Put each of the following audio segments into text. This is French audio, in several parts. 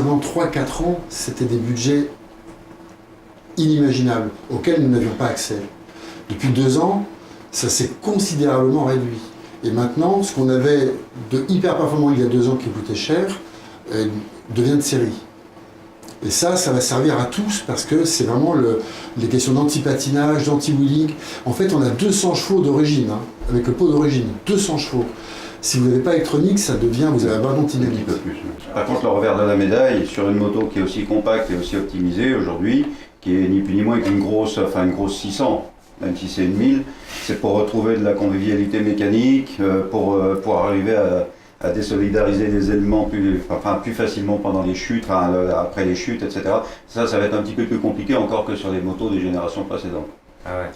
vraiment 3-4 ans, c'était des budgets inimaginables, auxquels nous n'avions pas accès. Depuis 2 ans, ça s'est considérablement réduit. Et maintenant, ce qu'on avait de hyper performant il y a 2 ans qui coûtait cher, devient de série. Et ça va servir à tous parce que c'est vraiment les questions d'anti-patinage, d'anti-wheeling. En fait, on a 200 chevaux d'origine, hein, avec le pot d'origine, 200 chevaux. Si vous n'avez pas électronique, ça devient, vous avez un ballon dynamique. Un petit peu plus. Par contre, le revers de la médaille, sur une moto qui est aussi compacte et aussi optimisée aujourd'hui, qui est ni plus ni moins qu'une grosse 600, même si c'est une 1000, c'est pour retrouver de la convivialité mécanique, pour arriver à désolidariser les éléments plus facilement pendant les chutes, après les chutes, etc. Ça va être un petit peu plus compliqué encore que sur les motos des générations précédentes. Ah ouais.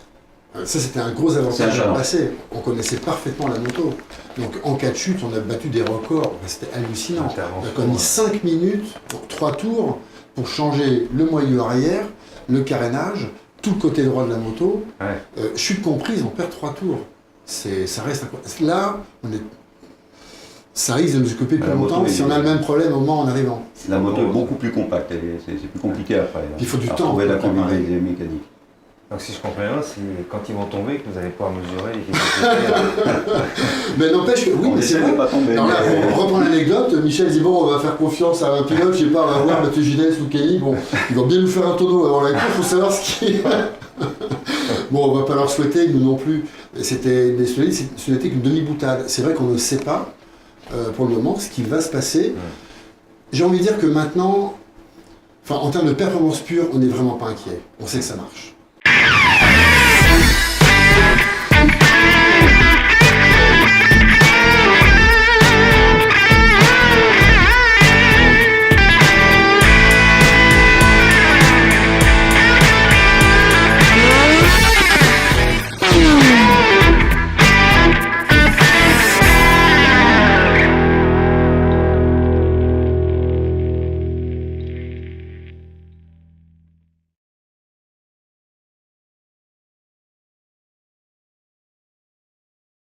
Ça, c'était un gros avantage à passer. On connaissait parfaitement la moto. Donc, en cas de chute, on a battu des records. C'était hallucinant. On a mis 5 minutes pour 3 tours pour changer le moyeu arrière, le carénage, tout le côté droit de la moto. Ouais. Chute comprise, on perd 3 tours. Ça reste incroyable. Là, ça risque de nous occuper plus longtemps si on a le même problème au moment en arrivant. La moto est beaucoup plus compacte, c'est plus compliqué après. Il faut du temps. Trouver la convivialité mécanique. Donc si je comprends bien, c'est quand ils vont tomber que vous allez pouvoir mesurer les capacités. Mais n'empêche que, oui, mais c'est vrai. Pas tomber, Alors là, on reprend l'anecdote, Michel dit bon, on va faire confiance à un pilote, je sais pas, on va voir Mathieu Gilles ou Kenny, bon, ils vont bien nous faire un tonneau avant la course, il faut savoir ce qui est. Bon, on va pas leur souhaiter, nous non plus. Ce n'était qu'une demi-boutade. C'est vrai qu'on ne sait pas, pour le moment, ce qui va se passer. J'ai envie de dire que maintenant, en termes de performance pure, on n'est vraiment pas inquiet. On sait que ça marche.